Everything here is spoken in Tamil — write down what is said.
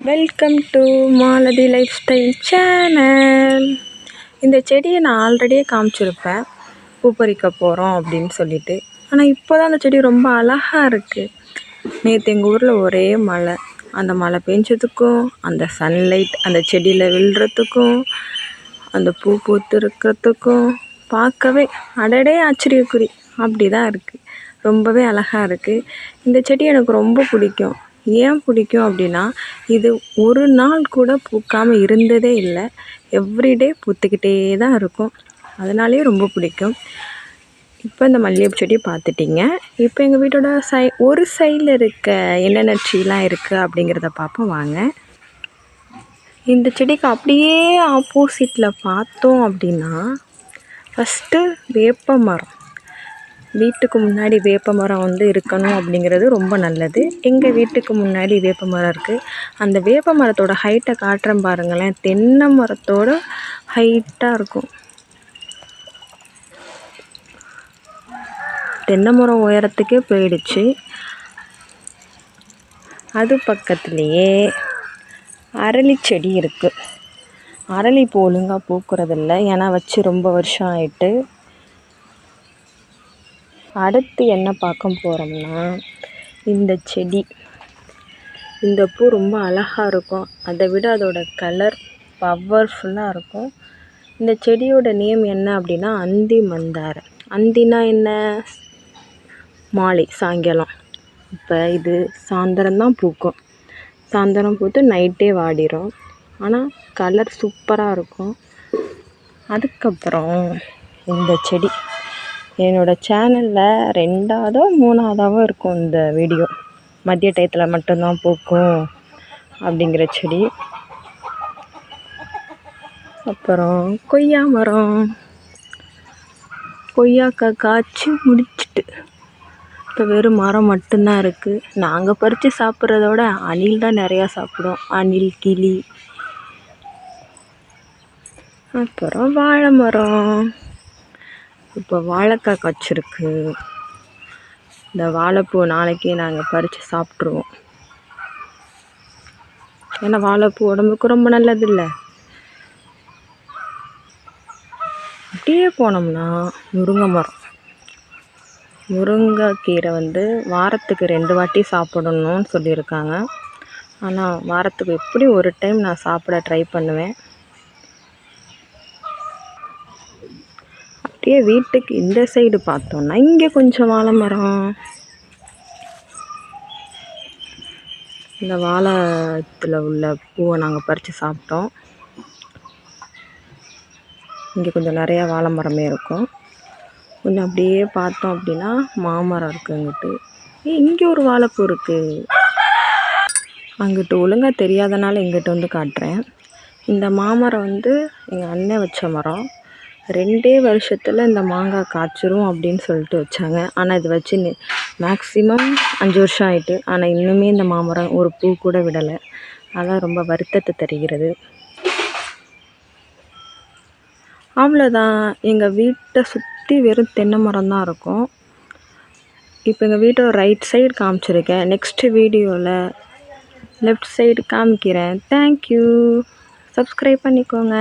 Welcome to Malathi life style channel. இந்த செடியை நான் ஆல்ரெடியே காமிச்சிருப்பேன், பூ பறிக்க போகிறோம் அப்படின்னு சொல்லிட்டு. ஆனால் இப்போ தான் அந்த செடி ரொம்ப அழகாக இருக்குது. நேற்று எங்கள் ஊரில் ஒரே மழை. அந்த மழை பெஞ்சதுக்கும் அந்த சன்லைட் அந்த செடியில் விழுறதுக்கும் அந்த பூ பூத்து இருக்கிறதுக்கும் பார்க்கவே அடடே ஆச்சரியக்குறி அப்படி தான் இருக்குது. ரொம்பவே அழகாக இருக்குது. இந்த செடி எனக்கு ரொம்ப பிடிக்கும். ஏன் பிடிக்கும் அப்படின்னா, இது ஒரு நாள் கூட பூக்காமல் இருந்ததே இல்லை. எவ்ரிடே பூத்துக்கிட்டே தான் இருக்கும். அதனாலேயே ரொம்ப பிடிக்கும். இப்போ இந்த மல்லிகைப்பூ செடி பார்த்துட்டிங்க. இப்போ எங்கள் வீட்டோட ஒரு சைடில் இருக்க என்னென்ன ட்ரீலாம் இருக்குது அப்படிங்கிறத பார்ப்போம் வாங்க. இந்த செடிக்கு அப்படியே ஆப்போசிட்டில் பார்த்தோம் அப்படின்னா, ஃபஸ்ட்டு வேப்ப மரம். வீட்டுக்கு முன்னாடி வேப்ப மரம் இருக்கணும் அப்படிங்கிறது ரொம்ப நல்லது. எங்கள் வீட்டுக்கு முன்னாடி வேப்ப மரம் இருக்குது. அந்த வேப்ப மரத்தோட ஹைட்டை காட்டுறேன் பாருங்களேன். தென்னை மரத்தோட ஹைட்டாக இருக்கும். தென்னை மரம் உயரத்துக்கே போயிடுச்சு. அது பக்கத்துலேயே அரளி செடி இருக்குது. அரளி பூ ஒழுங்காக பூக்கிறதில்ல, ஏன்னா வச்சு ரொம்ப வருஷம் ஆயிட்டு. அடுத்து என்ன பார்க்க போகிறோம்னா, இந்த செடி. இந்த பூ ரொம்ப அழகாக இருக்கும். அதை விட அதோட கலர் பவர்ஃபுல்லாக இருக்கும். இந்த செடியோட நேம் என்ன அப்படின்னா அந்தி மந்தாரை. அந்தினா என்ன? மாலை, சாயங்காலம். இப்போ இது சாயந்தரம்தான் பூக்கும். சாயந்தரம் பூத்து நைட்டே வாடிடும். ஆனால் கலர் சூப்பராக இருக்கும். அதுக்கப்புறம் இந்த செடி என்னோடய சேனலில் 2ஆவதோ 3ஆவதாவோ இருக்கும் இந்த வீடியோ. மதிய டயத்தில் மட்டும்தான் பூக்கும் அப்படிங்கிற செடி. அப்புறம் கொய்யா மரம். கொய்யாக்காய் காய்ச்சி முடிச்சிட்டு இப்போ வெறும் மரம் மட்டும்தான் இருக்குது. நாங்கள் பறித்து சாப்பிட்றதோட அணில் தான் நிறையா சாப்பிடும். அணில், கிளி. அப்புறம் வாழை மரம். இப்போ வாழைக்காய் காய்ச்சிருக்கு. இந்த வாழைப்பூ நாளைக்கு நாங்கள் பறித்து சாப்பிட்ருவோம். ஏன்னா வாழைப்பூ உடம்புக்கு ரொம்ப நல்லது இல்லை. அப்படியே போனோம்னா முருங்கை மரம். முருங்கைக்கீரை வாரத்துக்கு 2 வாட்டி சாப்பிடணும்னு சொல்லியிருக்காங்க. ஆனால் வாரத்துக்கு எப்படி ஒரு டைம் நான் சாப்பிட ட்ரை பண்ணுவேன். அப்படியே வீட்டுக்கு இந்த சைடு பார்த்தோன்னா இங்கே கொஞ்சம் வாழை மரம். இந்த வாழைத்தில் உள்ள பூவை நாங்கள் பறித்து சாப்பிட்டோம். இங்கே கொஞ்சம் நிறையா வாழை மரமே இருக்கும். கொஞ்சம் அப்படியே பார்த்தோம் அப்படின்னா மாமரம் இருக்குது. அங்கிட்டு இங்கே ஒரு வாழைப்பூ இருக்குது. அங்கிட்டு ஒழுங்காக தெரியாதனால இங்கிட்டு காட்டுறேன். இந்த மாமரம் எங்கள் அண்ணன் வச்ச மரம். 2 வருஷத்தில் இந்த மாங்காய் காய்ச்சிரும் அப்படின்னு சொல்லிட்டு வச்சாங்க. ஆனால் இது வச்சு மேக்ஸிமம் 5 வருஷம் ஆகிட்டு. ஆனால் இன்னுமே இந்த மாமரம் ஒரு பூ கூட விடலை. அதான் ரொம்ப வருத்தத்தை தருகிறது. அவ்வளோதான். எங்கள் வீட்டை சுற்றி வெறும் தென்னை மரம் தான் இருக்கும். இப்போ எங்கள் வீட்டோட ரைட் சைடு காமிச்சிருக்கேன். நெக்ஸ்ட்டு வீடியோவில் லெஃப்ட் சைடு காமிக்கிறேன். தேங்க்யூ. சப்ஸ்கிரைப் பண்ணிக்கோங்க.